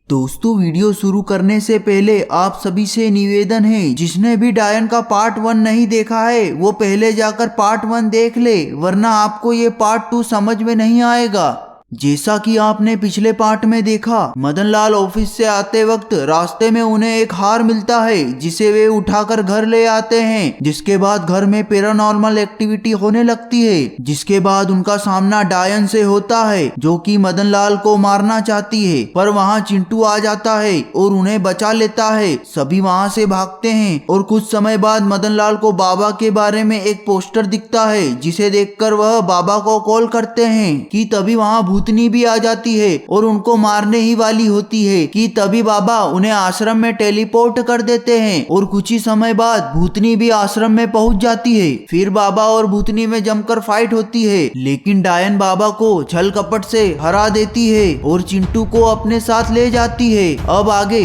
दोस्तों वीडियो शुरू करने से पहले आप सभी से निवेदन है, जिसने भी डायन का पार्ट 1 नहीं देखा है वो पहले जाकर पार्ट 1 देख ले, वरना आपको ये पार्ट 2 समझ में नहीं आएगा। जैसा कि आपने पिछले पार्ट में देखा, मदन लाल ऑफिस से आते वक्त रास्ते में उन्हें एक हार मिलता है जिसे वे उठाकर घर ले आते हैं, जिसके बाद घर में पैरानॉर्मल एक्टिविटी होने लगती है, जिसके बाद उनका सामना डायन से होता है जो कि मदन लाल को मारना चाहती है, पर वहां चिंटू आ जाता है और उन्हें बचा लेता है। सभी वहां से भागते हैं और कुछ समय बाद मदन लाल को बाबा के बारे में एक पोस्टर दिखता है, जिसे देखकर वह बाबा को कॉल करते हैं कि तभी वहां भूतनी भी आ जाती है और उनको मारने ही वाली होती है कि तभी बाबा उन्हें आश्रम में टेलीपोर्ट कर देते हैं और कुछ ही समय बाद भूतनी भी आश्रम में पहुंच जाती है। फिर बाबा और भूतनी में जमकर फाइट होती है, लेकिन डायन बाबा को छल कपट से हरा देती है और चिंटू को अपने साथ ले जाती है। अब आगे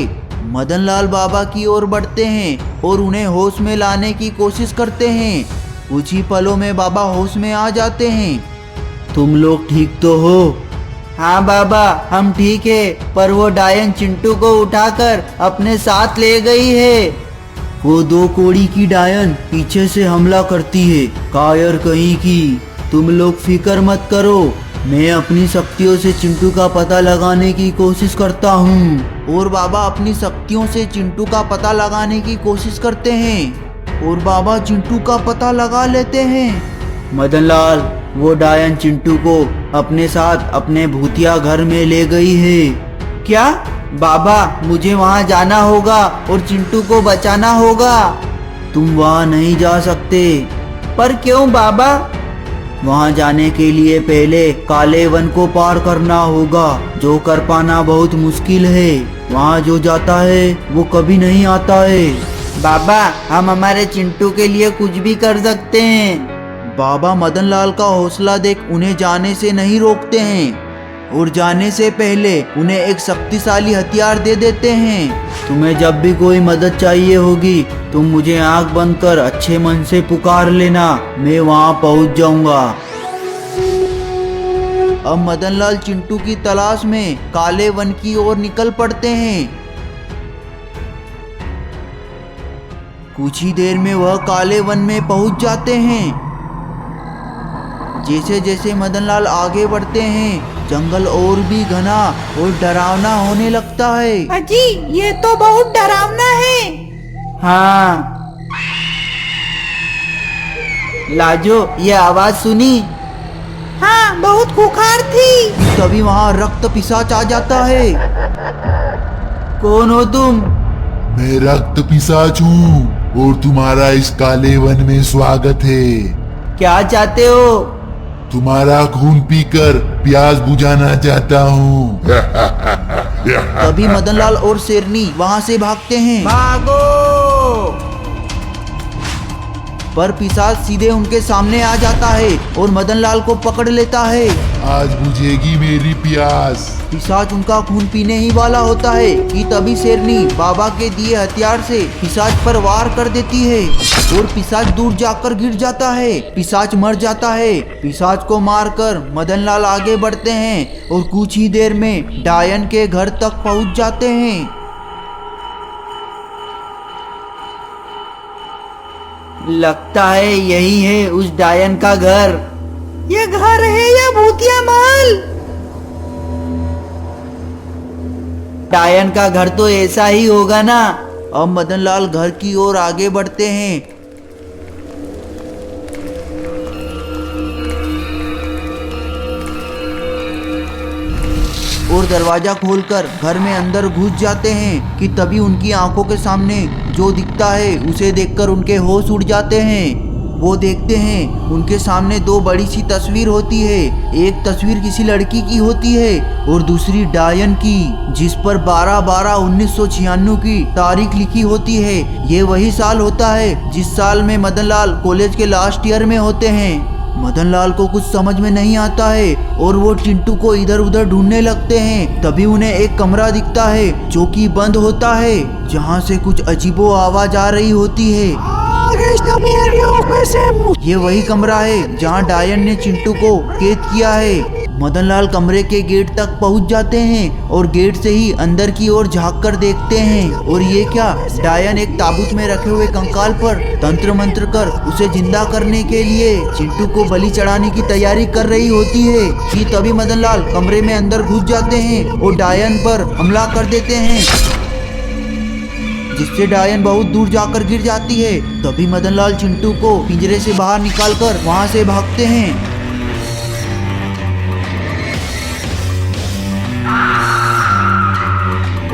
मदन लाल बाबा की ओर बढ़ते हैं और उन्हें होश में लाने की कोशिश करते हैं। कुछ ही पलों में बाबा होश में आ जाते हैं। तुम लोग ठीक तो हो? हाँ बाबा, हम ठीक है, पर वो डायन चिंटू को उठाकर अपने साथ ले गई है। वो 2 कोड़ी की डायन पीछे से हमला करती है, कायर कहीं की। तुम लोग फिक्र मत करो, मैं अपनी शक्तियों से चिंटू का पता लगाने की कोशिश करता हूँ। और बाबा अपनी शक्तियों से चिंटू का पता लगाने की कोशिश करते हैं और बाबा चिंटू का पता लगा लेते हैं। मदन लाल, वो डायन चिंटू को अपने साथ अपने भूतिया घर में ले गई है। क्या बाबा, मुझे वहाँ जाना होगा और चिंटू को बचाना होगा। तुम वहाँ नहीं जा सकते। पर क्यों बाबा? वहाँ जाने के लिए पहले काले वन को पार करना होगा, जो कर पाना बहुत मुश्किल है। वहाँ जो जाता है वो कभी नहीं आता है। बाबा, हम हमारे चिंटू के लिए कुछ भी कर सकते हैं। बाबा मदन लाल का हौसला देख उन्हें जाने से नहीं रोकते हैं और जाने से पहले उन्हें एक शक्तिशाली हथियार दे देते हैं। तुम्हें जब भी कोई मदद चाहिए होगी तुम मुझे आंख बंद कर अच्छे मन से पुकार लेना, मैं वहां पहुंच जाऊंगा। अब मदन लाल चिंटू की तलाश में काले वन की ओर निकल पड़ते हैं। कुछ ही देर में वह काले वन में पहुंच जाते हैं। जैसे जैसे मदन लाल आगे बढ़ते हैं, जंगल और भी घना और डरावना होने लगता है। अजी, ये तो बहुत डरावना है। हाँ लाजो, ये आवाज सुनी? हाँ, बहुत खुखार थी। तभी वहाँ रक्त पिशाच आ जाता है। कौन हो तुम? मैं रक्त पिशाच हूँ और तुम्हारा इस काले वन में स्वागत है। क्या चाहते हो? तुम्हारा खून पीकर प्यास बुझाना चाहता हूँ। तभी मदन लाल और शेरनी वहाँ से भागते हैं। भागो! पर पिशाच सीधे उनके सामने आ जाता है और मदन लाल को पकड़ लेता है। आज बुझेगी मेरी प्यास। पिशाच उनका खून पीने ही वाला होता है कि तभी शेरनी बाबा के दिए हथियार से पिशाच पर वार कर देती है और पिशाच दूर जाकर गिर जाता है। पिशाच मर जाता है। पिशाच को मारकर मदन लाल आगे बढ़ते हैं और कुछ ही देर में डायन के घर तक पहुंच जाते हैं। लगता है यही है उस डायन का घर। ये घर है या भूतिया महल? डायन का घर तो ऐसा ही होगा ना। अब मदन लाल घर की ओर आगे बढ़ते हैं। और दरवाजा खोलकर घर में अंदर घुस जाते हैं कि तभी उनकी आंखों के सामने जो दिखता है उसे देखकर उनके होश उड़ जाते हैं। वो देखते हैं उनके सामने 2 बड़ी सी तस्वीर होती है। एक तस्वीर किसी लड़की की होती है और दूसरी डायन की, जिस पर 12/12/1996 की तारीख लिखी होती है। ये वही साल होता है जिस साल में मदन लाल कॉलेज के लास्ट ईयर में होते हैं। मदन लाल को कुछ समझ में नहीं आता है और वो चिंटू को इधर उधर ढूंढने लगते हैं। तभी उन्हें एक कमरा दिखता है जो कि बंद होता है, जहाँ से कुछ अजीबो आवाज आ रही होती है। ये वही कमरा है जहाँ डायन ने चिंटू को कैद किया है। मदनलाल कमरे के गेट तक पहुंच जाते हैं और गेट से ही अंदर की ओर झांक कर देखते हैं और ये क्या, डायन एक ताबूत में रखे हुए कंकाल पर तंत्र मंत्र कर उसे जिंदा करने के लिए चिंटू को बलि चढ़ाने की तैयारी कर रही होती है कि तभी मदनलाल कमरे में अंदर घुस जाते हैं और डायन पर हमला कर देते हैं, जिससे डायन बहुत दूर जाकर गिर जाती है। तभी मदनलाल चिंटू को पिंजरे से बाहर निकालकर वहां से भागते हैं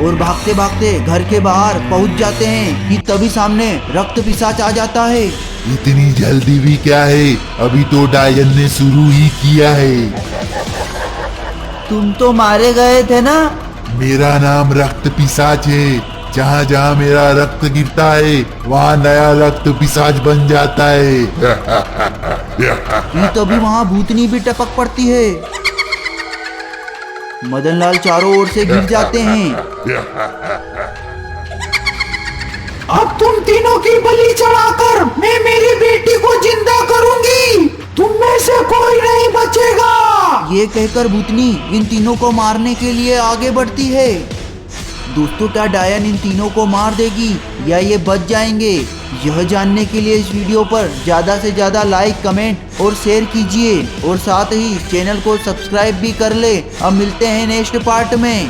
और भागते भागते घर के बाहर पहुंच जाते हैं कि तभी सामने रक्त पिशाच आ जाता है। इतनी जल्दी भी क्या है, अभी तो डायन ने शुरू ही किया है। तुम तो मारे गए थे ना? मेरा नाम रक्त पिशाच है। जहाँ जहाँ मेरा रक्त गिरता है वहाँ नया रक्त पिशाच बन जाता है। कि तभी वहाँ भूतनी भी टपक पड़ती है। मदनलाल चारों ओर से गिर जाते हैं। अब तुम तीनों की बलि चढ़ाकर मैं मेरी बेटी को जिंदा करूंगी, तुम में से कोई नहीं बचेगा। ये कहकर भूतनी इन तीनों को मारने के लिए आगे बढ़ती है। दोस्तों, क्या डायन इन तीनों को मार देगी या ये बच जाएंगे? यह जानने के लिए इस वीडियो पर ज़्यादा से ज़्यादा लाइक, कमेंट और शेयर कीजिए और साथ ही चैनल को सब्सक्राइब भी कर ले। अब मिलते हैं नेक्स्ट पार्ट में।